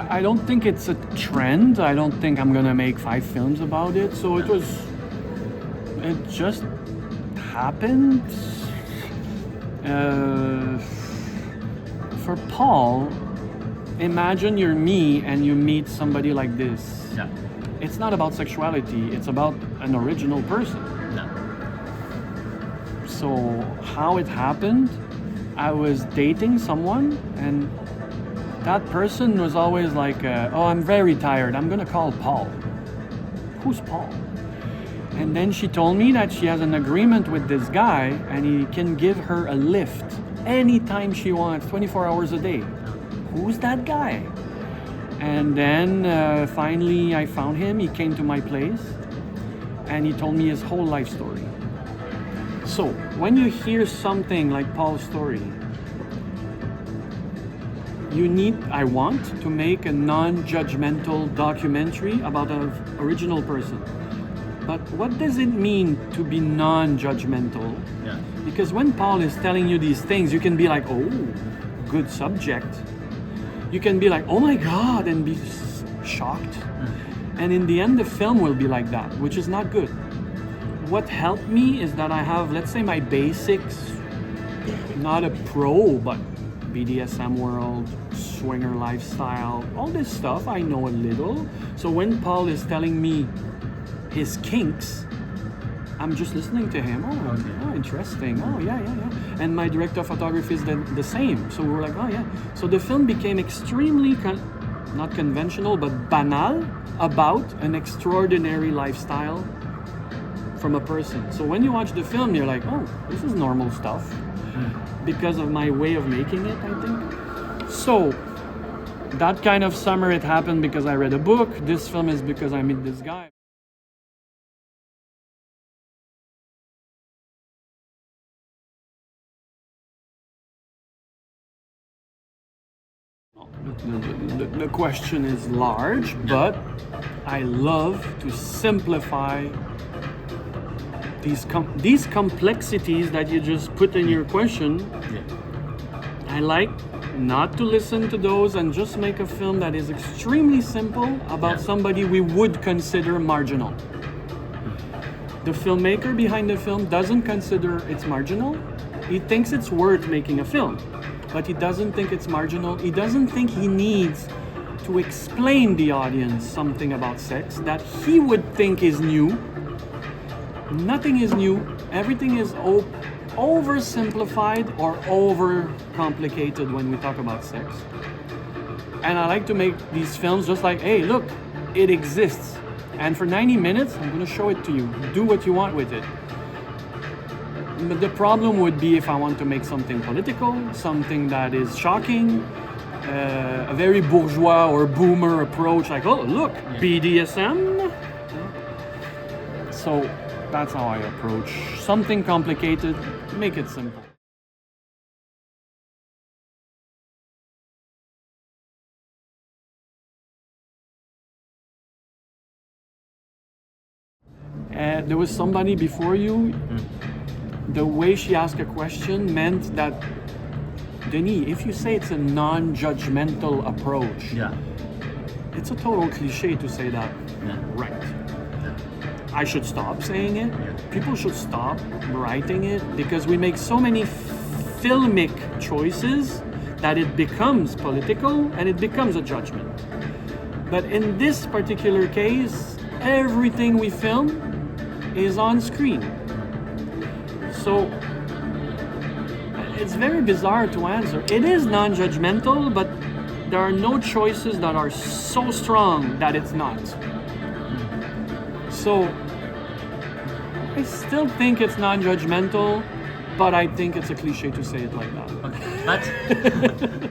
I don't think it's a trend. I don't think I'm gonna make 5 films about it. So it just happened. For Paul, imagine you're me and you meet somebody like this. Yeah. It's not about sexuality, it's about an original person. Yeah. So how it happened, I was dating someone and that person was always like, oh, I'm very tired, I'm gonna call Paul. Who's Paul? And then she told me that she has an agreement with this guy and he can give her a lift anytime she wants, 24 hours a day. Who's that guy? And then finally I found him, he came to my place and he told me his whole life story. So when you hear something like Paul's story, I want to make a non-judgmental documentary about an original person. But what does it mean to be non-judgmental? Yeah. Because when Paul is telling you these things, you can be like, oh, good subject. You can be like, oh my God, and be shocked. And in the end, the film will be like that, which is not good. What helped me is that I have, let's say, my basics, not a pro, but BDSM world, swinger lifestyle, all this stuff, I know a little. So when Paul is telling me his kinks, I'm just listening to him. Oh, interesting. Oh, yeah. And my director of photography is the same. So we're like, oh, yeah. So the film became extremely, not conventional, but banal about an extraordinary lifestyle from a person. So when you watch the film, you're like, oh, this is normal stuff. Because of my way of making it, I think. So that kind of summer, it happened because I read a book. This film is because I met this guy. The question is large, but I love to simplify these complexities that you just put in your question. Yeah. I like not to listen to those and just make a film that is extremely simple about somebody we would consider marginal. The filmmaker behind the film doesn't consider it's marginal. He thinks it's worth making a film, but he doesn't think it's marginal. He doesn't think he needs to explain the audience something about sex that he would think is new. Nothing is new. Everything is oversimplified or overcomplicated when we talk about sex. And I like to make these films just like, hey, look, it exists. And for 90 minutes, I'm going to show it to you. Do what you want with it. But the problem would be if I want to make something political, something that is shocking, a very bourgeois or boomer approach, like, oh, look, BDSM. So that's how I approach something complicated, make it simple. There was somebody before you. The way she asked a question meant that, Denis, if you say it's a non-judgmental approach, it's a total cliche to say that. Right. I should stop saying it. People should stop writing it because we make so many filmic choices that it becomes political and it becomes a judgment. But in this particular case, everything we film is on screen. So it's very bizarre to answer. It is non-judgmental, but there are no choices that are so strong that it's not. So I still think it's non-judgmental, but I think it's a cliche to say it like that. Okay.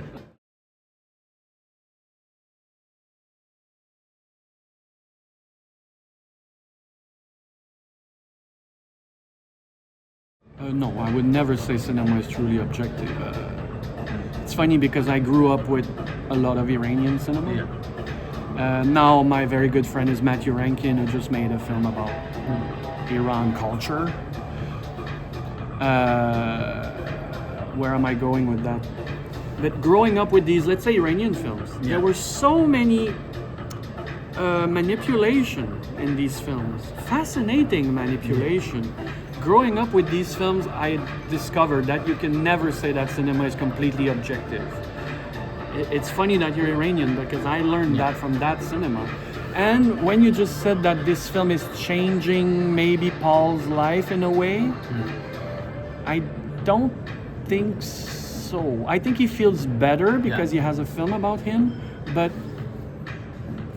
But no, I would never say cinema is truly objective. It's funny because I grew up with a lot of Iranian cinema. Now my very good friend is Matthew Rankin, who just made a film about Iran culture. Where am I going with that? But growing up with these, let's say, Iranian films, there were so many manipulation in these films, fascinating manipulation. Growing up with these films, I discovered that you can never say that cinema is completely objective. It's funny that you're Iranian because I learned that from that cinema. And when you just said that this film is changing maybe Paul's life in a way, I don't think so. I think he feels better because he has a film about him, but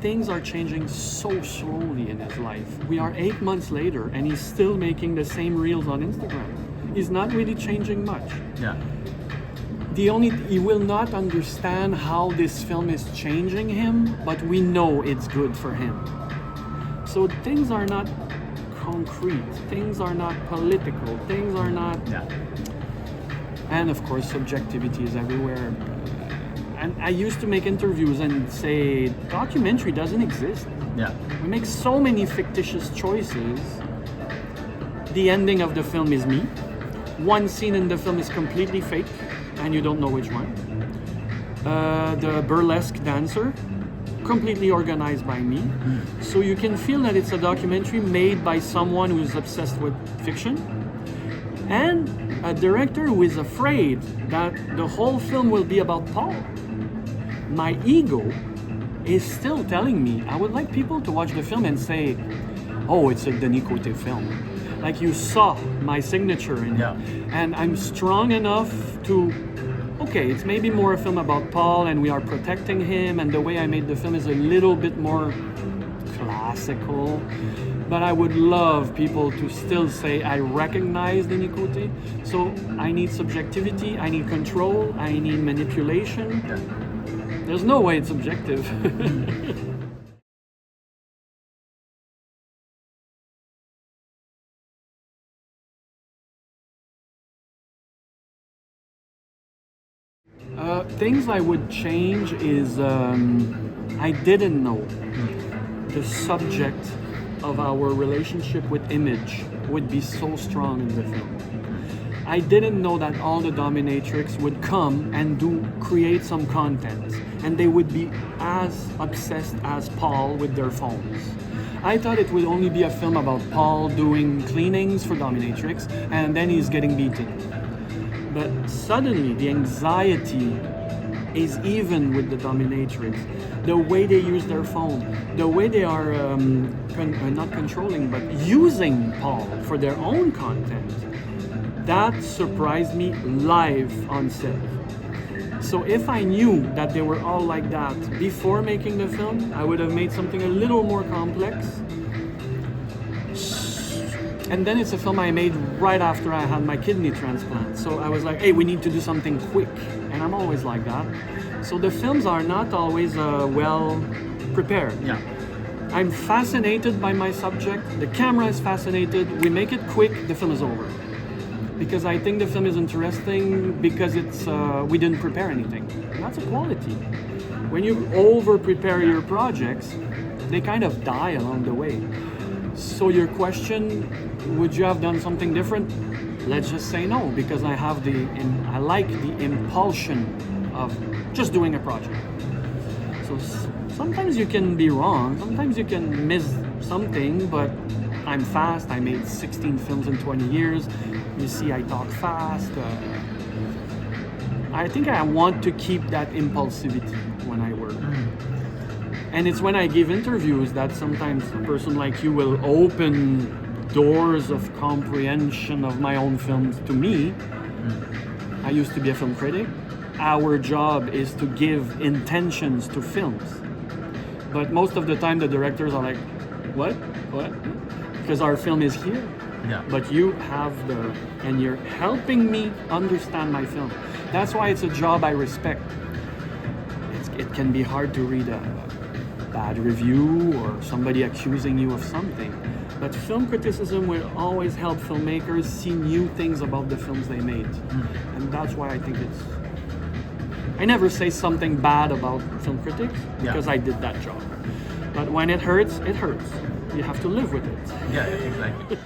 things are changing so slowly in his life. We are 8 months later and he's still making the same reels on Instagram. He's not really changing much. Yeah. He will not understand how this film is changing him, but we know it's good for him. So things are not concrete, things are not political, things are not... Yeah. And of course, subjectivity is everywhere. And I used to make interviews and say, documentary doesn't exist. Yeah. We make so many fictitious choices. The ending of the film is me. One scene in the film is completely fake, and you don't know which one. The burlesque dancer, completely organized by me. So you can feel that it's a documentary made by someone who's obsessed with fiction. And a director who is afraid that the whole film will be about Paul. My ego is still telling me, I would like people to watch the film and say, oh, it's a Denis Côté film. Like you saw my signature in it. And I'm strong enough to, okay, it's maybe more a film about Paul and we are protecting him, and the way I made the film is a little bit more classical. But I would love people to still say, I recognize Denis Côté. So I need subjectivity, I need control, I need manipulation. There's no way it's objective. Things I would change is I didn't know the subject of our relationship with image would be so strong in the film. I didn't know that all the dominatrix would come and create some content, and they would be as obsessed as Paul with their phones. I thought it would only be a film about Paul doing cleanings for dominatrix, and then he's getting beaten. But suddenly the anxiety is even with the dominatrix. The way they use their phone, the way they are not controlling, but using Paul for their own content, that surprised me live on set. So if I knew that they were all like that before making the film, I would have made something a little more complex. And then it's a film I made right after I had my kidney transplant. So I was like, hey, we need to do something quick. And I'm always like that. So the films are not always well prepared. Yeah. I'm fascinated by my subject. The camera is fascinated. We make it quick, the film is over. Because I think the film is interesting because it's we didn't prepare anything. And that's a quality. When you over-prepare your projects, they kind of die along the way. So your question, would you have done something different? Let's just say no, because I like the impulsion of just doing a project. So sometimes you can be wrong, sometimes you can miss something, but I'm fast. I made 16 films in 20 years. You see, I talk fast. I think I want to keep that impulsivity when I work. And it's when I give interviews that sometimes a person like you will open doors of comprehension of my own films to me. I used to be a film critic. Our job is to give intentions to films. But most of the time the directors are like, what? Because our film is here. Yeah. But you have and you're helping me understand my film. That's why it's a job I respect. It can be hard to read a bad review or somebody accusing you of something. But film criticism will always help filmmakers see new things about the films they made. And that's why I think I never say something bad about film critics because I did that job. But when it hurts, it hurts. You have to live with it. Yeah, exactly.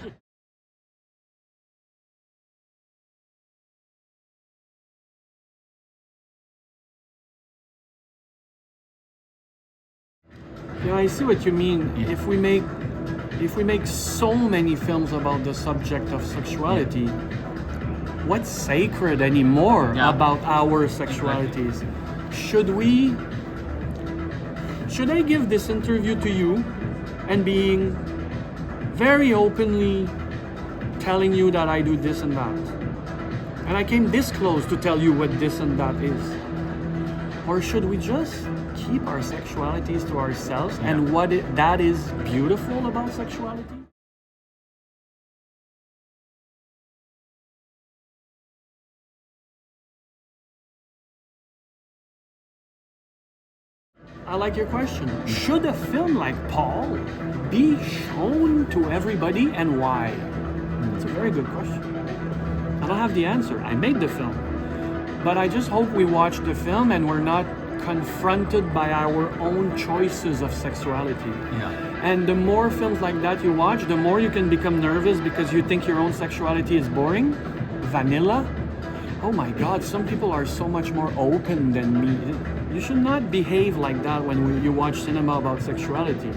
I see what you mean. Yeah. If we make so many films about the subject of sexuality, what's sacred anymore about our sexualities? Exactly. Should I give this interview to you and being very openly telling you that I do this and that? And I came this close to tell you what this and that is. Or should we just keep our sexualities to ourselves and that is beautiful about sexuality? I like your question. Should a film like Paul be shown to everybody and why? It's a very good question. I don't have the answer. I made the film. But I just hope we watch the film and we're not confronted by our own choices of sexuality. Yeah. And the more films like that you watch, the more you can become nervous because you think your own sexuality is boring, vanilla. Oh my God, some people are so much more open than me. You should not behave like that when you watch cinema about sexuality.